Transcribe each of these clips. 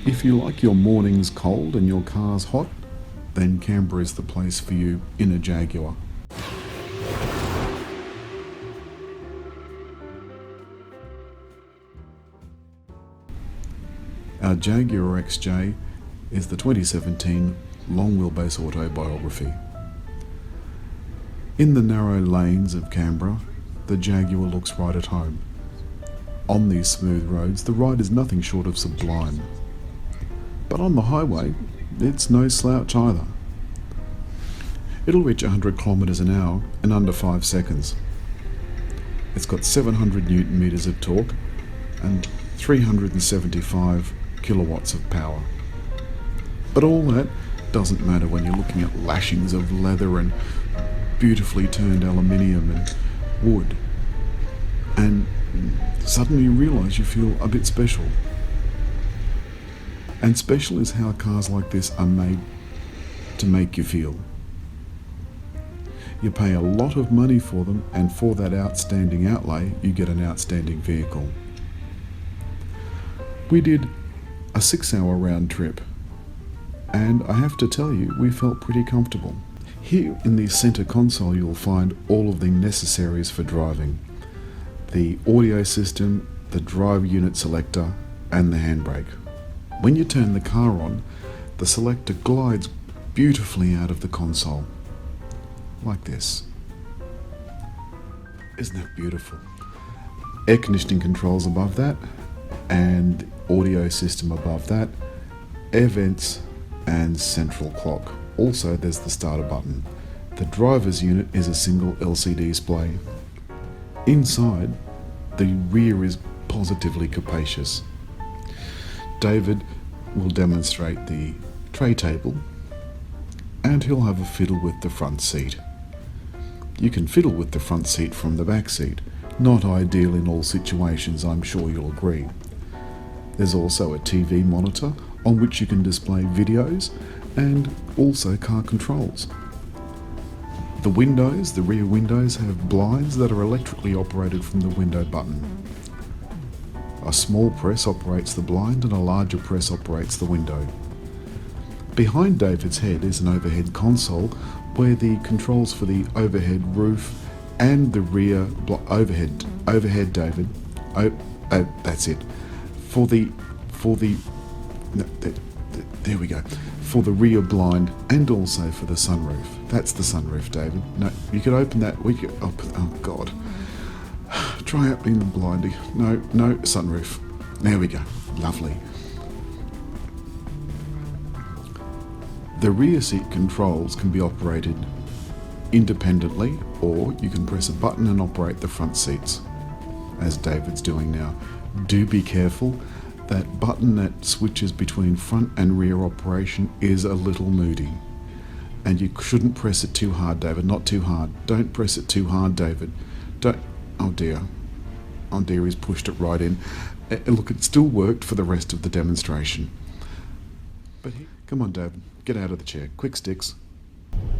If you like your mornings cold and your car's hot, then Canberra is the place for you in a Jaguar. Our Jaguar XJ is the 2017 long wheelbase autobiography. In the narrow lanes of Canberra, the Jaguar looks right at home. On these smooth roads, the ride is nothing short of sublime. But on the highway, it's no slouch either. It'll reach 100 kilometers an hour in under 5 seconds. It's got 700 Newton meters of torque and 375 kilowatts of power. But all that doesn't matter when you're looking at lashings of leather and beautifully turned aluminium and wood. And suddenly you realise you feel a bit special. And special is how cars like this are made to make you feel. You pay a lot of money for them, and for that outstanding outlay, you get an outstanding vehicle. We did a 6-hour round trip, and I have to tell you, we felt pretty comfortable. Here in the centre console, you'll find all of the necessaries for driving. The audio system, the drive unit selector, and the handbrake. When you turn the car on, the selector glides beautifully out of the console. Like this. Isn't that beautiful? Air conditioning controls above that, and audio system above that, air vents and central clock. Also there's the starter button. The driver's unit is a single LCD display. Inside, the rear is positively capacious. David will demonstrate the tray table, and he'll have a fiddle with the front seat. You can fiddle with the front seat from the back seat. Not ideal in all situations, I'm sure you'll agree. There's also a TV monitor on which you can display videos and also car controls. The windows, the rear windows, have blinds that are electrically operated from the window button. A small press operates the blind and a larger press operates the window. Behind David's head is an overhead console where the controls for the overhead roof and the rear overhead David. That's it. There we go. For the rear blind and also for the sunroof. That's the sunroof, David. No, you could open that. We could open. Oh God. Try opening the blindy. No, sunroof. There we go. Lovely. The rear seat controls can be operated independently, or you can press a button and operate the front seats, as David's doing now. Do be careful. That button that switches between front and rear operation is a little moody. And you shouldn't press it too hard, David. Not too hard. Don't press it too hard, David. Don't. Oh dear. Oh dear, he's pushed it right in. Look, it still worked for the rest of the demonstration. But come on, David. Get out of the chair. Quick sticks.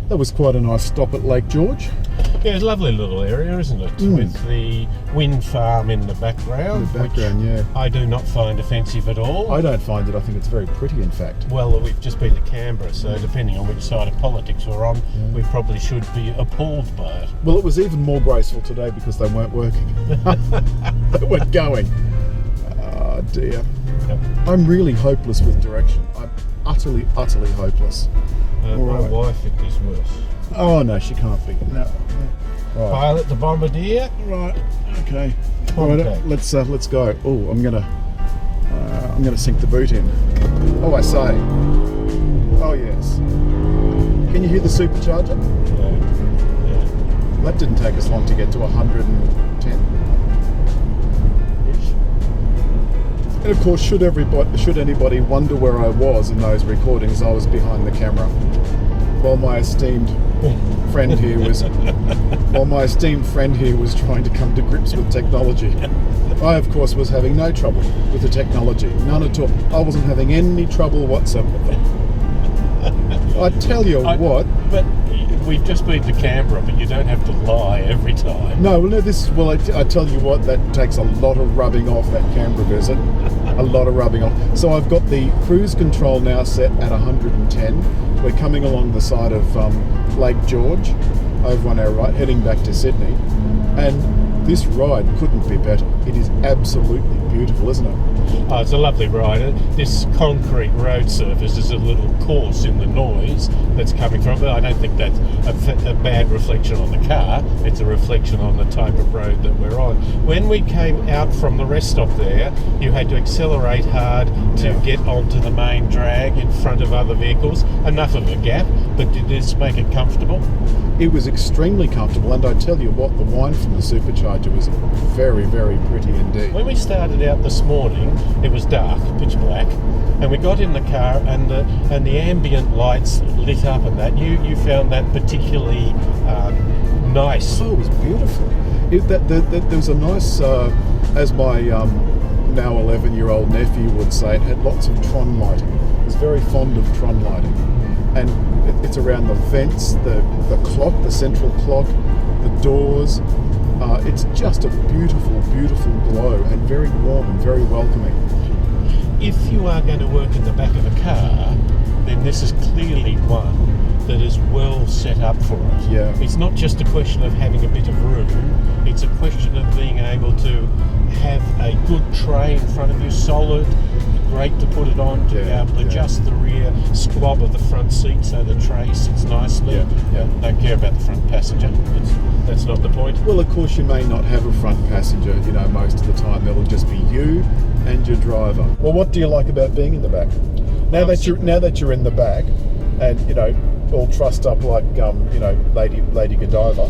That was quite a nice stop at Lake George. Yeah, it's a lovely little area, isn't it? With the wind farm in the background. Which yeah. I do not find offensive at all. I don't find it. I think it's very pretty, in fact. Well, we've just been to Canberra, so depending on which side of politics we're on, we probably should be appalled by it. Well, it was even more graceful today because they weren't working. They weren't going. Oh dear. Yep. I'm really hopeless with direction. I'm utterly hopeless. My wife think is worse. Oh no, she can't be. No. Right. Pilot the bombardier. Right. Okay. Right, let's go. Oh, I'm gonna sink the boot in. Oh, I say. Oh yes. Can you hear the supercharger? Yeah. That didn't take us long to get to 110 ish. And of course, should anybody wonder where I was in those recordings, I was behind the camera. While my esteemed friend here was trying to come to grips with technology. I, of course, was having no trouble with the technology. None at all. I wasn't having any trouble whatsoever. I tell you what. But we've just been to Canberra, but you don't have to lie every time. No, I tell you what, that takes a lot of rubbing off that Canberra visit. A lot of rubbing off. So I've got the cruise control now set at 110. We're coming along the side of Lake George, over on our right, heading back to Sydney. And this ride couldn't be better. It is absolutely beautiful, isn't it? Oh, it's a lovely ride. This concrete road surface is a little coarse in the noise that's coming from it. I don't think that's a bad reflection on the car. It's a reflection on the type of road that we're on. When we came out from the rest stop there, you had to accelerate hard to get onto the main drag in front of other vehicles. Enough of a gap, but did this make it comfortable? It was extremely comfortable, and I tell you what, the wine from the Supercharger was very, very pretty indeed. When we started out this morning, it was dark, pitch black, and we got in the car, and the ambient lights lit up, and that you found that particularly nice. Oh, it was beautiful. There was a nice, as my now 11-year-old nephew would say, it had lots of Tron lighting. He was very fond of Tron lighting, and it's around the vents, the clock, the central clock, the doors. It's just a beautiful, beautiful glow, and very warm and very welcoming. If you are going to work in the back of a car, then this is clearly one that is well set up for it. Yeah. It's not just a question of having a bit of room, it's a question of being able to have a good tray in front of you, solid, great to put it on, to be able to adjust the rear squab of the front seat so the tray sits nicely. Don't care about the front passenger. That's not the point. Well, of course, you may not have a front passenger, most of the time. It'll just be you and your driver. Well, what do you like about being in the back? Now that you're in the back and, all trussed up like, Lady Godiva.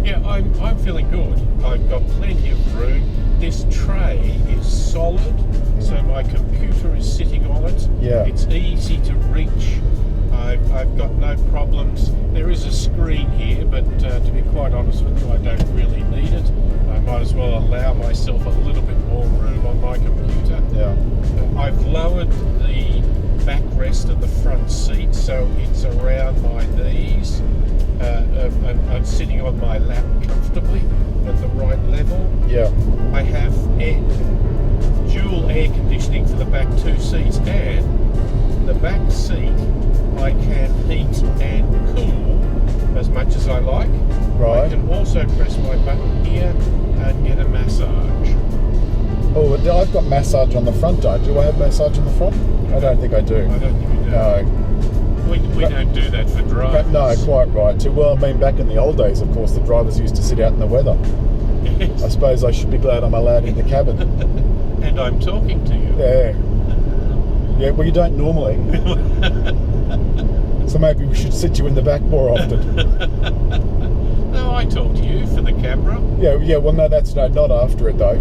Yeah, I'm feeling good. I've got plenty of room. This tray is solid, so my computer is sitting on it. Yeah. It's easy to reach. I've got no problems. There is a screen here, but to be quite honest with you, I don't really need it. I might as well allow myself a little bit more room on my computer. Yeah. I've lowered the backrest of the front seat so it's around my knees. And I'm sitting on my lap comfortably at the right level. Yeah. I have dual air conditioning for the back two seats, and the back seat I can heat and cool as much as I like. Right. I can also press my button here and get a massage. Oh, I've got massage on the front, don't you? Do I have massage on the front? I don't think I do. I don't think you do. No. We don't do that for drivers. No, quite right too. Well, I mean, back in the old days, of course, the drivers used to sit out in the weather. Yes. I suppose I should be glad I'm allowed in the cabin. And I'm talking to you. Yeah. Yeah, well, you don't normally. So maybe we should sit you in the back more often. No, I talk to you for the camera. Yeah. Well, no, not after it though.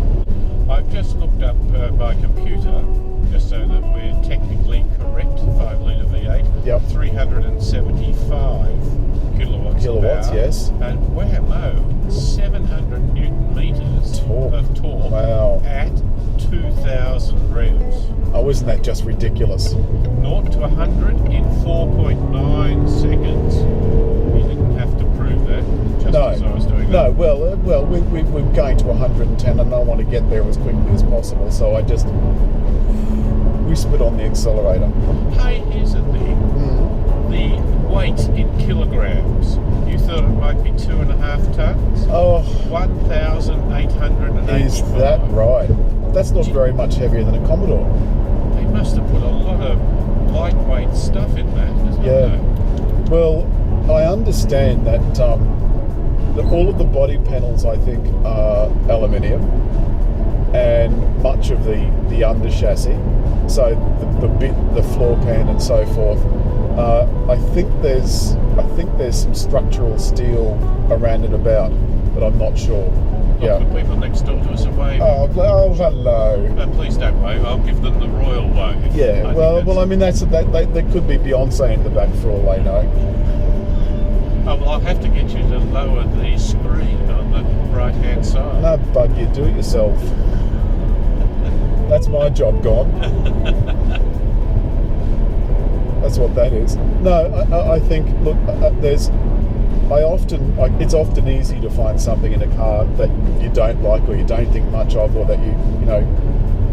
I've just looked up my computer, just so that we're technically correct. 5-litre V8. Yep. 375 kilowatts. Yes. And whammo, 700 newton meters of torque. Wow. At 2,000 revs. Oh, isn't that just ridiculous? 0 to 100 in 4.9 seconds. You didn't have to prove that. Just as I was doing that. No. Well, we're going to 110, and I want to get there as quickly as possible. So I just whispered on the accelerator. Hey, here's the thing. The weight in kilograms. You thought it might be 2.5 tons? Oh, 1,885. is that right? That's not very much heavier than a Commodore. They must have put a lot of lightweight stuff in that, isn't it? Well, I understand that all of the body panels, I think, are aluminium, and much of the under chassis, so the floor pan and so forth. I think there's some structural steel around and about, but I'm not sure. Yeah. The people next door to us are waving. Oh, hello. Please don't wave. I'll give them the royal wave. Yeah. I mean, that could be Beyonce in the back for all I know. Oh, well, I'll have to get you to lower the screen on the right-hand side. No, bug you. Do it yourself. That's my job gone. That's what that is. No, I think, look, it's often easy to find something in a car that you don't like or you don't think much of, or that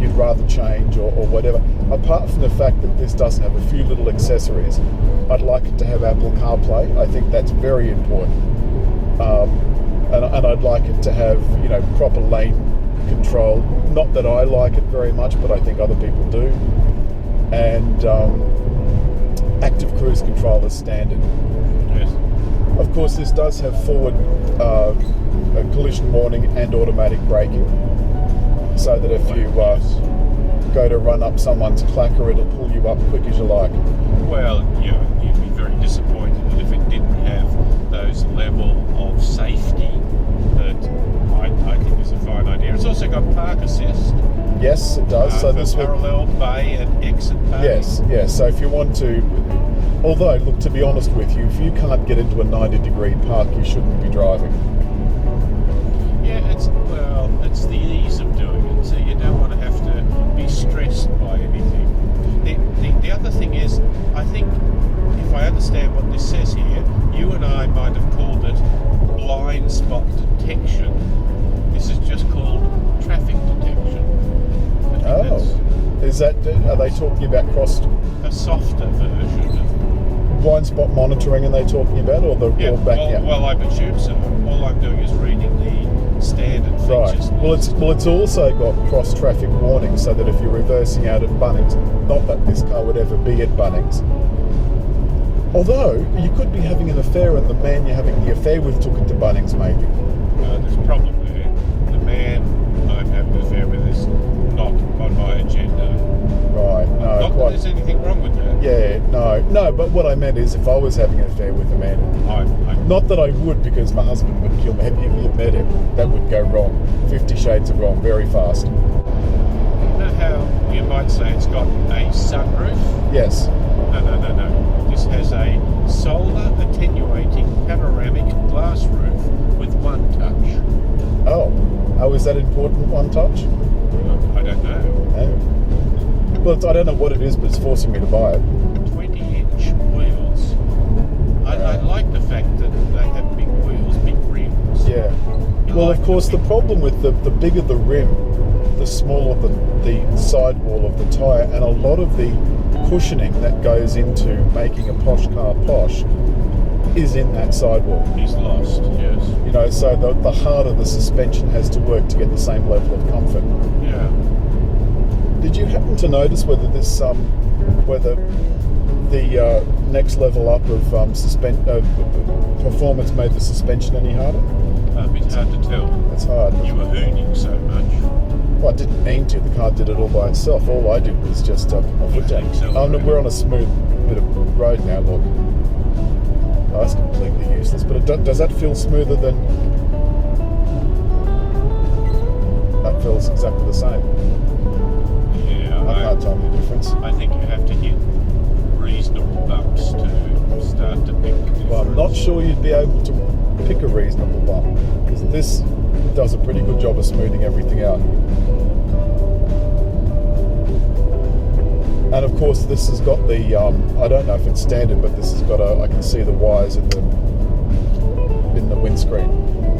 you'd rather change or whatever. Apart from the fact that this does have a few little accessories, I'd like it to have Apple CarPlay. I think that's very important. And I'd like it to have, you know, proper lane control. Not that I like it very much, but I think other people do. And active cruise control is standard. Yes. Of course, this does have forward collision warning and automatic braking, so that if you go to run up someone's clacker, it'll pull you up quick as you like. Well, yeah, you'd be very disappointed that if it didn't have those level of safety that I think is a fine idea. It's also got park assist. Yes, it does. So this parallel bay and exit bay. Yes. So if you want to, although look, to be honest with you, if you can't get into a 90-degree park, you shouldn't be driving. Yeah, it's the ease of doing it. So you don't want to have to be stressed by anything. The other thing is, I think, if I understand what this says here, you and I might have called it blind spot detection. This is just called traffic detection. Is that, are they talking about a softer version of blind spot monitoring? Are they talking about, or the Well, I presume so. All I'm doing is reading the standard features. Right. Well, it's also got cross traffic warning, so that if you're reversing out at Bunnings, not that this car would ever be at Bunnings. Although you could be having an affair, and the man you're having the affair with took it to Bunnings, maybe. There's a problem there. The man I'm having an affair with is not on my agenda. Right. No. Not that there's anything wrong with that. Yeah. No. But what I meant is, if I was having an affair with a man, not that I would, because my husband would kill me. Have you met him? That would go wrong. 50 Shades of Wrong, very fast. You know how you might say it's got a sunroof? Yes. No. This has a solar attenuating panoramic glass roof with one touch. Oh, is that important, one touch? I don't know. Oh. Well, I don't know what it is, but it's forcing me to buy it. 20-inch wheels. I like the fact that they have big wheels, big rims. Yeah. Well, of course, the problem with the bigger the rim, the smaller the sidewall of the tyre, and a lot of the cushioning that goes into making a posh car posh is in that sidewall. He's lost, yes. You know, so the harder the suspension has to work to get the same level of comfort. Yeah. Did you happen to notice whether this, whether the next level up of performance made the suspension any harder? A bit hard to tell. It's hard. You were hooning so much. Well, I didn't mean to. The car did it all by itself. All I did was just put my foot down. We're on a smooth bit of road now. Look, that's completely useless. But does that feel smoother than? That feels exactly the same. Yeah, I can't tell the difference. I think you have to hit reasonable bumps to start to pick the difference. Well, I'm not sure you'd be able to pick a reasonable bump, because this does a pretty good job of smoothing everything out. And of course, this has got the, I don't know if it's standard, but this has got I can see the wires in the windscreen,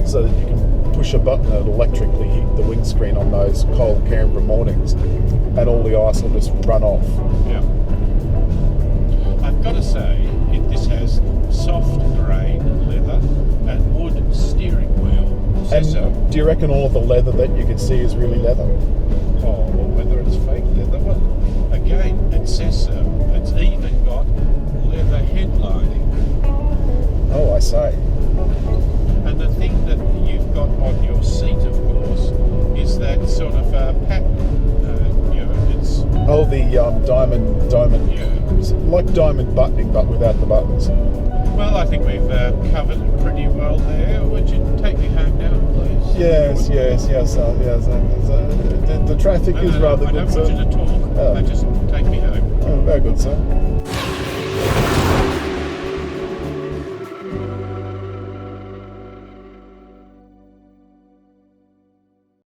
so that you can push a button and it'll electrically heat the windscreen on those cold Canberra mornings, and all the ice will just run off. Yeah. I've got to say, this has soft grain leather and wood steering wheel. And do you reckon all of the leather that you can see is really leather? Oh, well, whether it's fake leather, well, again, it says so. It's even got leather headlining. Oh, I say. And the thing that you've got on your seat, of course, is that sort of pattern. It's the diamond. Yeah. Like diamond buttoning, but without the buttons. Well, I think we've covered it pretty well there. Would you take me home now, please? Yes. The traffic is rather good, sir. I don't want you to talk. Just take me home. Oh, very good, sir.